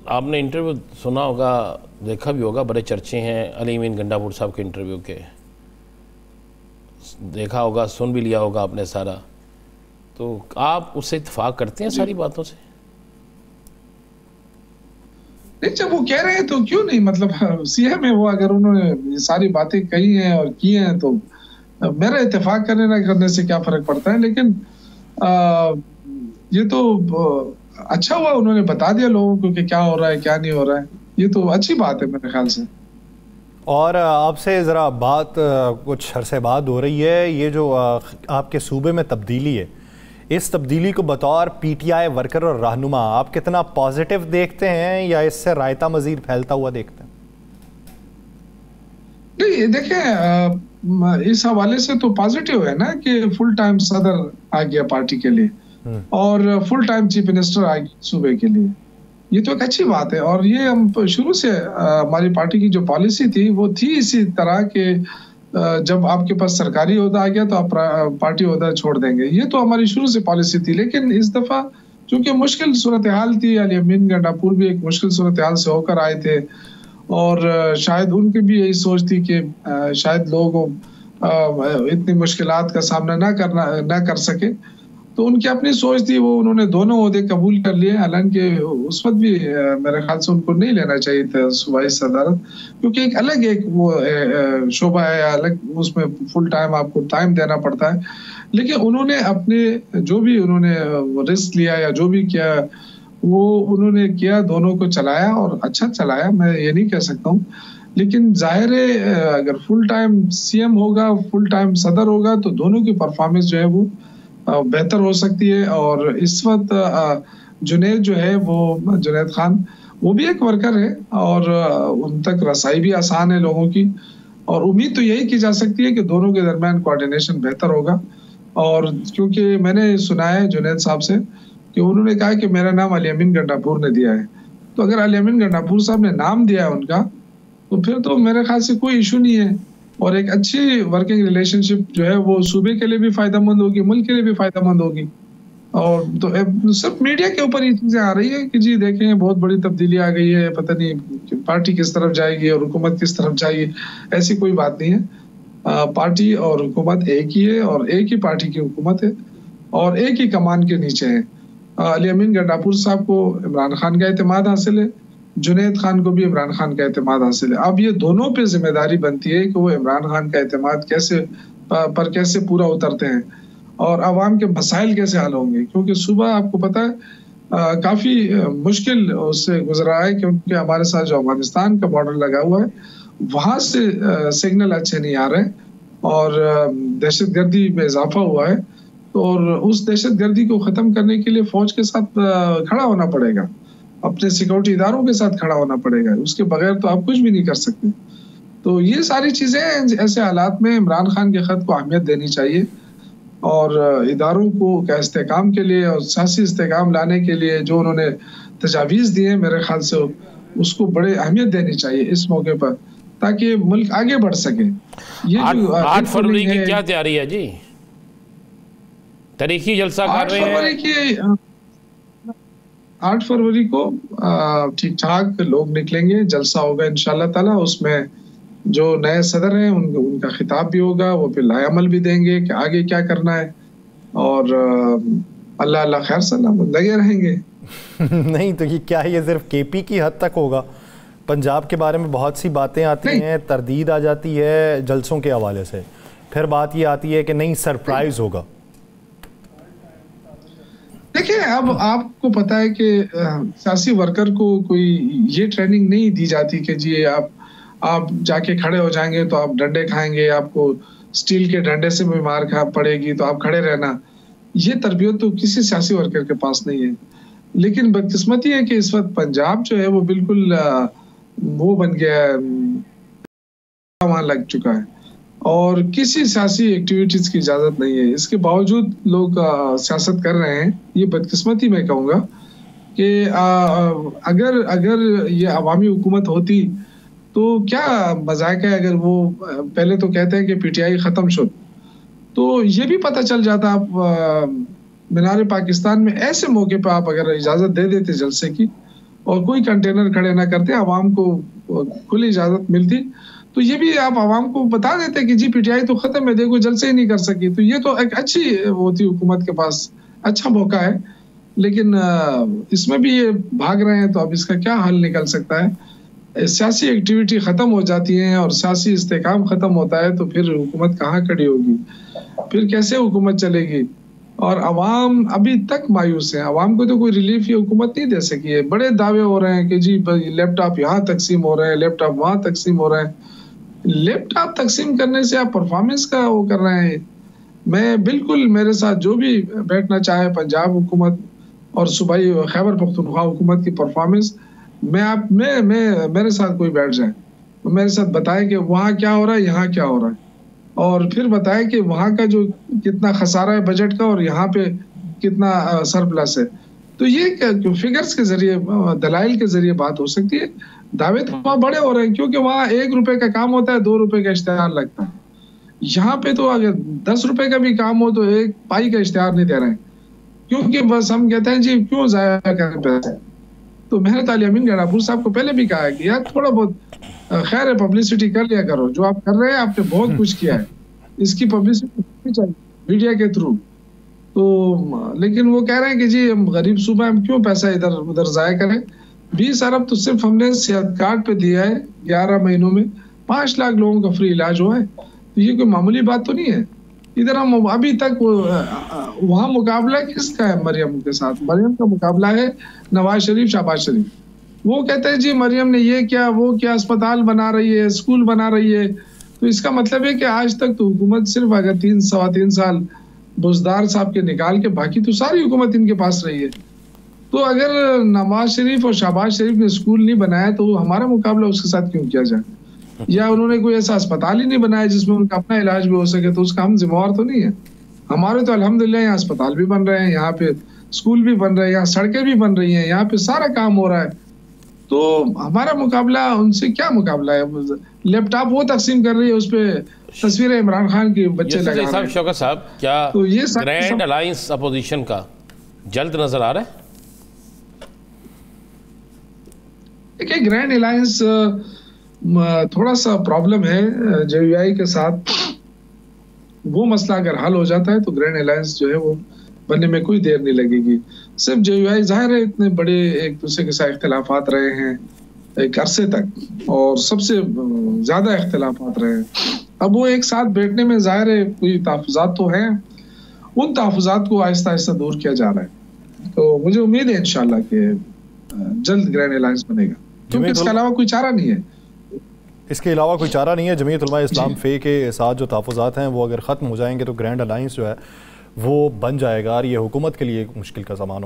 आपने इंटरव्यू सुना होगा, देखा भी होगा, बड़े चर्चे हैं अली अमीन गंडापुर साहब के इंटरव्यू के। देखा होगा, सुन भी लिया होगा आपने सारा। तो आप उससे इत्तेफाक करते हैं सारी बातों से? नहीं, जब वो कह रहे हैं तो क्यों नहीं, मतलब सीएम है वो, अगर उन्होंने ये सारी बातें कही हैं और की हैं तो मेरा इत्तेफाक करने ना करने से क्या फर्क पड़ता है। लेकिन आ, ये तो अच्छा हुआ उन्होंने बता दिया लोगों को कि क्या हो रहा है क्या नहीं हो रहा है। ये तो अच्छी बात है मेरे ख्याल से। और आपसे ज़रा बात कुछ अरसे बाद हो रही है, ये जो आपके सूबे में तब्दीली है, इस तब्दीली को बतौर पीटीआई वर्कर और रहनुमा आप कितना पॉजिटिव देखते हैं या इससे रायता मजीद फैलता हुआ देखते हैं? नहीं, देखें, इस हवाले से तो पॉजिटिव है ना कि फुल टाइम सदर आ गया पार्टी के लिए और फुल टाइम चीफ मिनिस्टर आ गया सूबे के लिए। ये तो एक अच्छी बात है। और ये हम शुरू से हमारी पार्टी की जो पॉलिसी थी वो थी इसी तरह के, जब आपके पास सरकारी ओहदा आ गया तो आप पार्टी ओहदा छोड़ देंगे। ये तो हमारी शुरू से पॉलिसी थी। लेकिन इस दफा चूंकि मुश्किल सूरत हाल थी, अली अमीन गंडापुर भी एक मुश्किल सूरत हाल से होकर आए थे और शायद उनकी भी यही सोच थी कि शायद लोग इतनी मुश्किलात का सामना ना कर सके, तो उनकी अपनी सोच थी। वो उन्होंने दोनों ओहदे कबूल कर लिए। हालांकि उस वक्त भी मेरे ख्याल से उनको नहीं लेना चाहिए था सूबाई सदारत, क्योंकि एक अलग एक वो शोबा है, अलग उसमें फुल टाइम आपको टाइम देना पड़ता है। लेकिन उन्होंने अपने जो भी उन्होंने रिस्क लिया या जो भी किया वो उन्होंने किया, दोनों को चलाया और अच्छा चलाया, मैं ये नहीं कह सकता हूँ। लेकिन जाहिर है अगर फुल टाइम सीएम होगा, फुल टाइम सदर होगा, तो दोनों की परफॉर्मेंस जो है वो बेहतर हो सकती है। और इस वक्त जुनैद जो है वो जुनैद खान वो भी एक वर्कर है और उन तक रसाई भी आसान है लोगों की। और उम्मीद तो यही की जा सकती है कि दोनों के दरमियान कोऑर्डिनेशन बेहतर होगा। और क्योंकि मैंने सुना है जुनैद साहब से कि उन्होंने कहा कि मेरा नाम अली अमीन गंडापुर ने दिया है, तो अगर अली अमीन गंडापुर साहब ने नाम दिया है उनका तो फिर तो मेरे ख्याल से कोई इशू नहीं है। और एक अच्छी वर्किंग रिलेशनशिप जो है वो सूबे के लिए भी फायदेमंद होगी, मुल्क के लिए भी फायदेमंद होगी। और तो सिर्फ मीडिया के ऊपर ये चीजें आ रही है कि जी देखें बहुत बड़ी तब्दीली आ गई है, पता नहीं पार्टी किस तरफ जाएगी और हुकूमत किस तरफ जाएगी, ऐसी कोई बात नहीं है। पार्टी और हुकूमत एक ही है और एक ही पार्टी की हुकूमत है और एक ही कमान के नीचे है। अली अमीन गंडापुर साहब को इमरान खान का एतमाद हासिल है, जुनैद खान को भी इमरान खान का एतमाद हासिल है। अब ये दोनों पे जिम्मेदारी बनती है कि वो इमरान खान का एतमाद कैसे पूरा उतरते हैं और आवाम के मसाइल कैसे हल होंगे। क्योंकि सुबह आपको पता है काफी मुश्किल उससे गुजरा है, क्योंकि हमारे साथ जो अफगानिस्तान का बॉर्डर लगा हुआ है वहां से सिग्नल अच्छे नहीं आ रहे और दहशतगर्दी में इजाफा हुआ है। और उस दहशतगर्दी को खत्म करने के लिए फौज के साथ खड़ा होना पड़ेगा, अपने सिक्योरिटी इदारों के साथ खड़ा होना पड़ेगा, उसके बगैर तो आप कुछ भी नहीं कर सकते। तो ये सारी चीजें ऐसे हालात में इमरान खान के खत को अहमियत देनी चाहिए और इदारों को का इस्तेकाम के लिए और सियासी इस्तेकाम लाने के लिए जो उन्होंने तजावीज दिए मेरे ख्याल से उसको बड़े अहमियत देनी चाहिए इस मौके पर, ताकि मुल्क आगे बढ़ सके। ये 8 फरवरी की क्या तैयारी है जी? तारीखी जलसा कर रहे हैं? 8 फरवरी को ठीक ठाक लोग निकलेंगे, जलसा होगा इंशाल्लाह ताला। उसमें जो नए सदर हैं उनका खिताब भी होगा, वो फिर लाएअमल भी देंगे कि आगे क्या करना है। और अल्लाह अल्लाह खैर सलाम लगे रहेंगे। नहीं तो ये क्या है, ये सिर्फ केपी की हद तक होगा? पंजाब के बारे में बहुत सी बातें आती हैं, तरदीद आ जाती है जलसों के हवाले से, फिर बात ये आती है कि नहीं सरप्राइज होगा। देखिए, अब आपको पता है कि सियासी वर्कर को कोई ये ट्रेनिंग नहीं दी जाती कि जी आप जाके खड़े हो जाएंगे तो आप डंडे खाएंगे, आपको स्टील के डंडे से भी मार खा पड़ेगी तो आप खड़े रहना। ये तरबियत तो किसी सियासी वर्कर के पास नहीं है। लेकिन बदकिस्मती है कि इस वक्त पंजाब जो है वो बिल्कुल वो बन गया है, वहां लग चुका है और किसी सियासी एक्टिविटीज की इजाजत नहीं है। इसके बावजूद लोग सियासत कर रहे हैं। ये बदकिस्मती मैं कहूँगा कि अगर ये अवामी हुकूमत होती तो क्या मजाक है। अगर वो पहले तो कहते हैं कि पीटीआई खत्म शुद, तो ये भी पता चल जाता। आप मीनार पाकिस्तान में ऐसे मौके पर आप अगर इजाजत दे देते जलसे की और कोई कंटेनर खड़े ना करते, आवाम को खुली इजाजत मिलती, तो ये भी आप आवाम को बता देते कि जी पीटीआई तो खत्म है, देखो जलसे ही नहीं कर सकी। तो ये तो एक अच्छी वो थी, हुकूमत के पास अच्छा मौका है, लेकिन इसमें भी ये भाग रहे हैं, तो अब इसका क्या हल निकल सकता है। सियासी एक्टिविटी खत्म हो जाती है और सियासी इस्तेकाम खत्म होता है, तो फिर हुकूमत कहाँ खड़ी होगी, फिर कैसे हुकूमत चलेगी। और अवाम अभी तक मायूस है, अवाम को तो कोई रिलीफ ये हुकूमत नहीं दे सकी है। बड़े दावे हो रहे हैं कि जी लैपटॉप यहाँ तकसीम हो रहे हैं, लैपटॉप वहाँ तकसीम हो रहे हैं। लैपटॉप तकसीम करने से आप परफॉर्मेंस का वो कर रहे हैं। मैं बिल्कुल, मेरे साथ जो भी बैठना चाहे, पंजाब हुकूमत और सूबाई खैबर पख्तूनख्वा हुकूमत की परफॉर्मेंस, मैं मेरे साथ कोई बैठ जाए, मेरे साथ बताए कि वहाँ क्या हो रहा है, यहाँ क्या हो रहा है, और फिर बताए कि वहाँ का जो कितना खसारा है बजट का और यहाँ पे कितना सरप्लस है। तो ये फिगर्स के जरिए, दलाइल के जरिए बात हो सकती है। दावे तो वहाँ बड़े हो रहे हैं, क्योंकि वहाँ 1 रुपए का काम होता है, 2 रुपए का इश्तेहार लगता है। यहाँ पे तो अगर 10 रुपए का भी काम हो तो 1 पाई का इश्तेहार नहीं दे रहे हैं, क्योंकि बस हम कहते हैं जी क्यों जाया करें पैसे। तो मेहनत अली अमीन गणापुर साहब को पहले भी कहा है कि यार थोड़ा बहुत खैर है, पब्लिसिटी कर लिया करो, जो आप कर रहे हैं आपने बहुत कुछ किया है, इसकी पब्लिसिटी चाहिए मीडिया के थ्रू। तो लेकिन वो कह रहे हैं कि जी हम गरीब सूबा, हम क्यों पैसा इधर उधर जाया करें। 20 अरब तो सिर्फ हमने सेहत कार्ड पे दिया है, 11 महीनों में 5 लाख लोगों का फ्री इलाज हुआ है। तो ये कोई मामूली बात तो नहीं है। इधर हम अभी तक वहाँ मुकाबला किसका है मरियम के साथ? मरियम का मुकाबला है नवाज शरीफ, शहबाज शरीफ। वो कहते हैं जी मरियम ने ये क्या वो क्या, अस्पताल बना रही है, स्कूल बना रही है। तो इसका मतलब है कि आज तक तो हुकूमत सिर्फ अगर 3-3.25 साल बुजदार साहब के निकाल के, बाकी तो सारी हुकूमत इनके पास रही है। तो अगर नवाज शरीफ और शहबाज शरीफ ने स्कूल नहीं बनाया तो हमारा मुकाबला उसके साथ क्यों किया जाए? या उन्होंने कोई ऐसा अस्पताल ही नहीं बनाया जिसमें उनका अपना इलाज भी हो सके, तो उसका हम जिम्मेवार तो नहीं है। हमारे तो अल्हम्दुलिल्लाह यहाँ अस्पताल भी बन रहे हैं, यहाँ पे स्कूल भी बन रहे हैं, यहाँ सड़कें भी बन रही हैं, यहाँ पे सारा काम हो रहा है। तो हमारा मुकाबला उनसे क्या मुकाबला है? लैपटॉप वो तकसीम कर रही है, उस पर तस्वीरें इमरान खान की बच्चे लगा रहे हैं। शौकत साहब, क्या तो ये ग्रैंड अलायंस अपोजिशन का जल्द नजर आ रहा है? देखिए ग्रैंड अलायंस थोड़ा सा प्रॉब्लम है जेयूआई के साथ। वो मसला अगर हल हो जाता है तो ग्रैंड अलायंस जो है वो बनने में कोई देर नहीं लगेगी। सिर्फ जेयूआई, जाहिर है इतने बड़े एक दूसरे के साथ इख्तिलाफात रहे हैं एक अरसे तक, और सबसे ज्यादा इख्तिलाफात रहे हैं। अब वो एक साथ बैठने में जाहिर है कोई तहफ़्फ़ुज़ात तो हैं, उन तहफ़्फ़ुज़ात को आहिस्ता आहिस्ता दूर किया जा रहा है। तो मुझे उम्मीद है इंशाल्लाह कि जल्द ग्रैंड अलायंस बनेगा, क्योंकि इसके अलावा कोई चारा नहीं है। इसके अलावा कोई चारा नहीं है। जमीयत उलमा इस्लाम फे के साथ जो तहफ़्फ़ुज़ात हैं वो अगर ख़त्म हो जाएंगे तो ग्रैंड अलायंस जो है वो बन जाएगा, और ये हुकूमत के लिए एक मुश्किल का ज़माना